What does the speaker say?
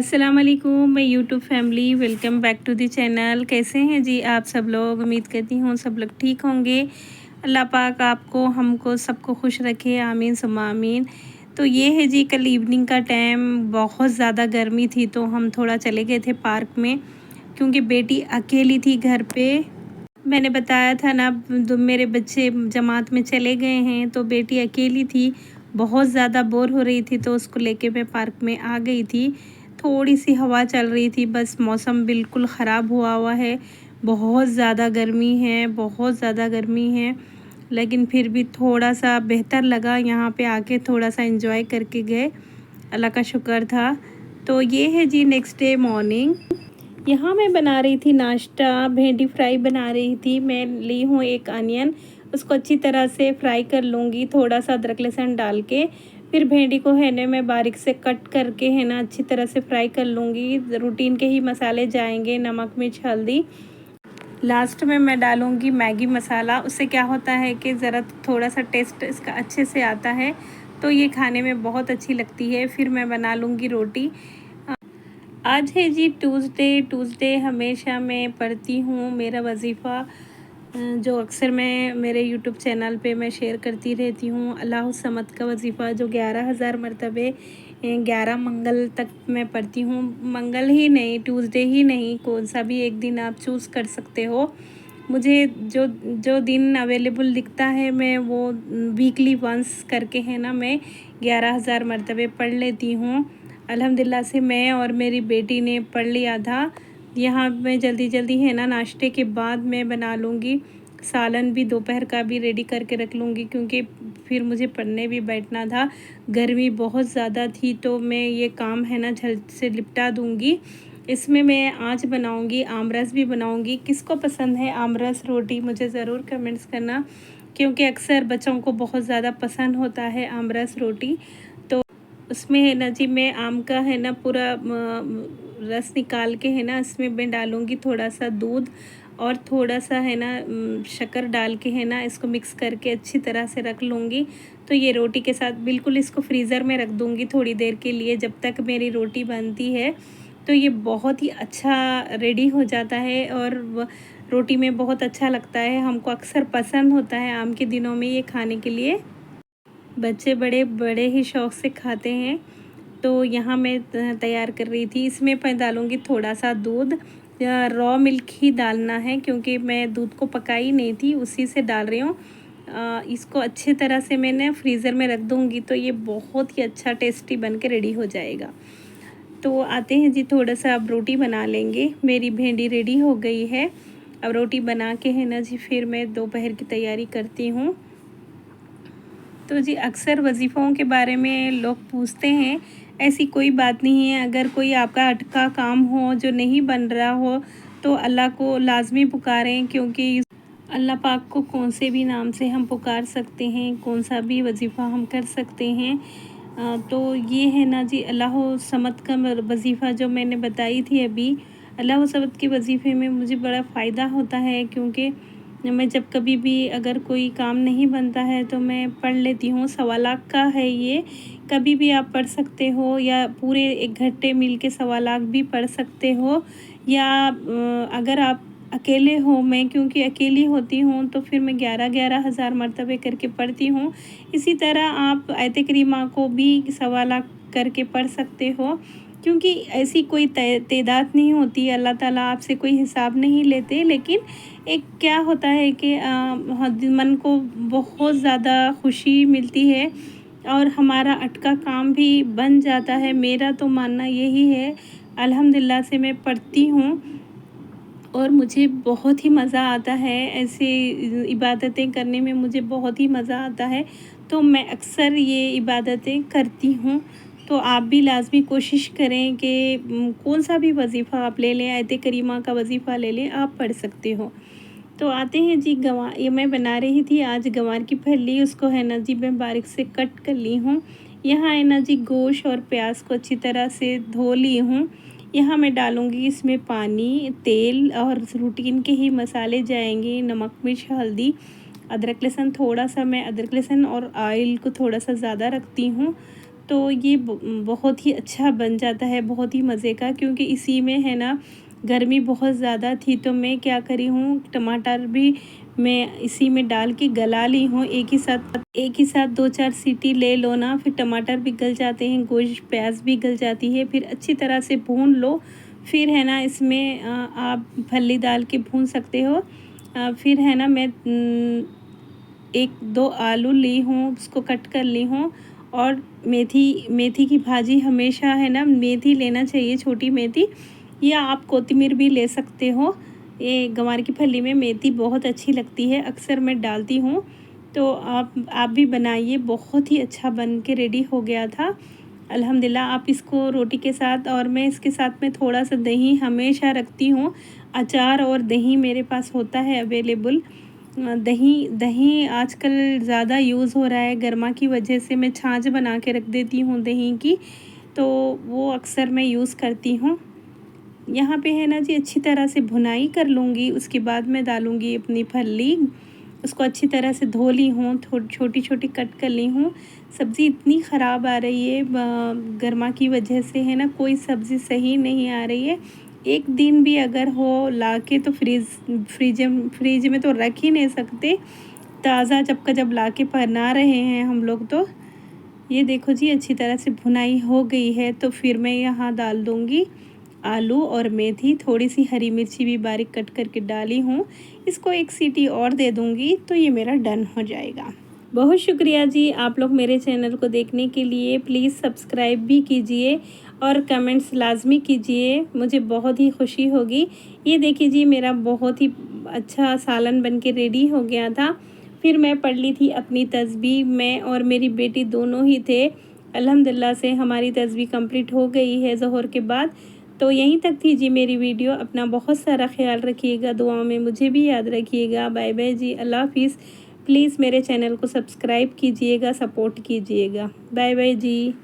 अस्सलाम वालेकुम मैं YouTube family welcome back to the channel. कैसे हैं जी आप सब लोग? उम्मीद करती हूँ सब लोग ठीक होंगे। अल्लाह पाक आपको हमको सबको खुश रखे, आमीन सुम्मा आमीन। तो ये है जी, कल इवनिंग का टाइम बहुत ज़्यादा गर्मी थी तो हम थोड़ा चले गए थे पार्क में, क्योंकि बेटी अकेली थी घर पे। मैंने बताया था ना, मेरे बच्चे जमात में चले गए हैं तो बेटी अकेली थी, बहुत ज़्यादा बोर हो रही थी तो उसको लेके मैं पार्क में आ गई थी। थोड़ी सी हवा चल रही थी, बस मौसम बिल्कुल ख़राब हुआ है, बहुत ज़्यादा गर्मी है, बहुत ज़्यादा गर्मी है। लेकिन फिर भी थोड़ा सा बेहतर लगा, यहाँ पे आके थोड़ा सा एंजॉय करके गए, अल्लाह का शुक्र था। तो ये है जी नेक्स्ट डे मॉर्निंग। यहाँ मैं बना रही थी नाश्ता, भिंडी फ्राई बना रही थी। मैं ली हूँ एक अनियन, उसको अच्छी तरह से फ्राई कर लूँगी, थोड़ा सा अदरक लहसुन डाल के। फिर भिंडी को है ना मैं बारीक से कट करके है ना अच्छी तरह से फ्राई कर लूँगी। रूटीन के ही मसाले जाएंगे, नमक मिर्च हल्दी। लास्ट में मैं डालूँगी मैगी मसाला, उससे क्या होता है कि ज़रा थोड़ा सा टेस्ट इसका अच्छे से आता है, तो ये खाने में बहुत अच्छी लगती है। फिर मैं बना लूँगी रोटी। आज है जी ट्यूसडे हमेशा मैं पढ़ती हूँ मेरा वजीफ़ा, जो अक्सर मैं मेरे यूट्यूब चैनल पे मैं शेयर करती रहती हूँ। अल्लाह समद का वजीफ़ा जो 11,000 मरतबे 11 मंगल तक मैं पढ़ती हूँ। मंगल ही नहीं, ट्यूसडे ही नहीं, कौन सा भी एक दिन आप चूज़ कर सकते हो। मुझे जो जो दिन अवेलेबल दिखता है मैं वो वीकली वंस करके है ना मैं 11,000 मरतबे पढ़ लेती हूँ। अल्हम्दुलिल्लाह से मैं और मेरी बेटी ने पढ़ लिया था। यहाँ मैं जल्दी जल्दी है ना नाश्ते के बाद मैं बना लूँगी, सालन भी दोपहर का भी रेडी करके रख लूँगी, क्योंकि फिर मुझे पढ़ने भी बैठना था। गर्मी बहुत ज़्यादा थी तो मैं ये काम है ना जल्द से निपटा दूँगी। इसमें मैं आज बनाऊँगी आमरस भी बनाऊँगी। किसको पसंद है आमरस रोटी, मुझे ज़रूर कमेंट्स करना, क्योंकि अक्सर बच्चों को बहुत ज़्यादा पसंद होता है आमरस रोटी। तो उसमें है ना जी मैं आम का है ना पूरा रस निकाल के है ना इसमें मैं डालूँगी थोड़ा सा दूध और थोड़ा सा है ना शक्कर डाल के है ना इसको मिक्स करके अच्छी तरह से रख लूँगी। तो ये रोटी के साथ बिल्कुल इसको फ्रीज़र में रख दूँगी थोड़ी देर के लिए, जब तक मेरी रोटी बनती है। तो ये बहुत ही अच्छा रेडी हो जाता है और रोटी में बहुत अच्छा लगता है, हमको अक्सर पसंद होता है आम के दिनों में ये खाने के लिए। बच्चे बड़े बड़े ही शौक़ से खाते हैं। तो यहाँ मैं तैयार कर रही थी, इसमें मैं डालूँगी थोड़ा सा दूध, रॉ मिल्क ही डालना है, क्योंकि मैं दूध को पकाई नहीं थी, उसी से डाल रही हूँ। इसको अच्छे तरह से मैंने फ्रीज़र में रख दूँगी तो ये बहुत ही अच्छा टेस्टी बन के रेडी हो जाएगा। तो आते हैं जी, थोड़ा सा अब रोटी बना लेंगे। मेरी भिंडी रेडी हो गई है, अब रोटी बना के है ना जी फिर मैं दोपहर की तैयारी करती हूँ। तो जी अक्सर वजीफ़ों के बारे में लोग पूछते हैं, ऐसी कोई बात नहीं है। अगर कोई आपका अटका काम हो जो नहीं बन रहा हो तो अल्लाह को लाज़मी पुकारें, क्योंकि अल्लाह पाक को कौन से भी नाम से हम पुकार सकते हैं, कौन सा भी वजीफ़ा हम कर सकते हैं। तो ये है ना जी अल्लाह समद का वजीफ़ा जो मैंने बताई थी अभी। अल्लाह समद के वजीफ़े में मुझे बड़ा फ़ायदा होता है, क्योंकि मैं जब कभी भी अगर कोई काम नहीं बनता है तो मैं पढ़ लेती हूँ। 1.25 लाख का है ये, कभी भी आप पढ़ सकते हो, या पूरे एक घंटे मिल के 1.25 लाख भी पढ़ सकते हो। या अगर आप अकेले हो, मैं क्योंकि अकेली होती हूँ तो फिर मैं 11 हज़ार मरतबे करके पढ़ती हूँ। इसी तरह आप आयत करीमा को भी 1.25 लाख करके पढ़ सकते हो, क्योंकि ऐसी कोई तादाद नहीं होती, अल्लाह ताला आपसे कोई हिसाब नहीं लेते। लेकिन एक क्या होता है कि मन को बहुत ज़्यादा खुशी मिलती है और हमारा अटका काम भी बन जाता है। मेरा तो मानना यही है। अल्हम्दुलिल्लाह से मैं पढ़ती हूँ और मुझे बहुत ही मज़ा आता है, ऐसे इबादतें करने में मुझे बहुत ही मज़ा आता है। तो मैं अक्सर ये इबादतें करती हूँ। तो आप भी लाज़मी कोशिश करें कि कौन सा भी वजीफ़ा आप ले लें, आयत करीमा का वजीफ़ा ले लें, आप पढ़ सकते हो। तो आते हैं जी गंवार, ये मैं बना रही थी आज गंवार की फली, उसको है ना जी मैं बारीक से कट कर ली हूँ। यहाँ है ना जी गोश्त और प्याज को अच्छी तरह से धो ली हूँ। यहाँ मैं डालूँगी इसमें पानी, तेल और रूटीन के ही मसाले जाएंगे, नमक मिर्च हल्दी, अदरक लहसुन। थोड़ा सा मैं अदरक लहसुन और ऑयल को थोड़ा सा ज़्यादा रखती हूँ। तो ये बहुत ही अच्छा बन जाता है, बहुत ही मज़े का। क्योंकि इसी में है ना गर्मी बहुत ज़्यादा थी, तो मैं क्या करी हूँ, टमाटर भी मैं इसी में डाल के गला ली हूँ। एक ही साथ 2-4 सीटी ले लो ना, फिर टमाटर भी गल जाते हैं, गोश्त प्याज भी गल जाती है। फिर अच्छी तरह से भून लो। फिर है ना इसमें आप फली डाल के भून सकते हो। फिर है ना मैं 1-2 आलू ली हूँ, उसको कट कर ली हूँ। और मेथी की भाजी हमेशा है ना मेथी लेना चाहिए, छोटी मेथी, या आप कोथिमीर भी ले सकते हो। ये गंवार की फली में मेथी बहुत अच्छी लगती है, अक्सर मैं डालती हूँ। तो आप भी बनाइए, बहुत ही अच्छा बन के रेडी हो गया था अल्हम्दुलिल्लाह। आप इसको रोटी के साथ, और मैं इसके साथ में थोड़ा सा दही हमेशा रखती हूँ। अचार और दही मेरे पास होता है अवेलेबल। दही दही आजकल ज़्यादा यूज़ हो रहा है, गर्मा की वजह से मैं छाछ बना के रख देती हूँ दही की, तो वो अक्सर मैं यूज़ करती हूँ। यहाँ पे है ना जी अच्छी तरह से भुनाई कर लूँगी, उसके बाद मैं डालूँगी अपनी फली। उसको अच्छी तरह से धो ली हूँ, छोटी छोटी कट कर ली हूँ। सब्ज़ी इतनी ख़राब आ रही है गर्मा की वजह से, है ना, कोई सब्ज़ी सही नहीं आ रही है। एक दिन भी अगर हो ला के तो फ्रिज में तो रख ही नहीं सकते, ताज़ा जब का जब ला के बना रहे हैं हम लोग। तो ये देखो जी अच्छी तरह से भुनाई हो गई है, तो फिर मैं यहाँ डाल दूँगी आलू और मेथी, थोड़ी सी हरी मिर्ची भी बारीक कट करके डाली हूँ। इसको एक सीटी और दे दूँगी तो ये मेरा डन हो जाएगा। बहुत शुक्रिया जी आप लोग मेरे चैनल को देखने के लिए। प्लीज़ सब्सक्राइब भी कीजिए और कमेंट्स लाजमी कीजिए, मुझे बहुत ही खुशी होगी। ये देखिए जी मेरा बहुत ही अच्छा सालन बन के रेडी हो गया था। फिर मैं पढ़ ली थी अपनी तस्बीह, मैं और मेरी बेटी दोनों ही थे। अल्हम्दुलिल्लाह से हमारी तस्बीह कंप्लीट हो गई है ज़ोहर के बाद। तो यहीं तक थी जी मेरी वीडियो। अपना बहुत सारा ख्याल रखिएगा, दुआओं में मुझे भी याद रखिएगा। बाय बाय जी, अल्लाह हाफिज़। प्लीज़ मेरे चैनल को सब्सक्राइब कीजिएगा, सपोर्ट कीजिएगा। बाय बाय जी।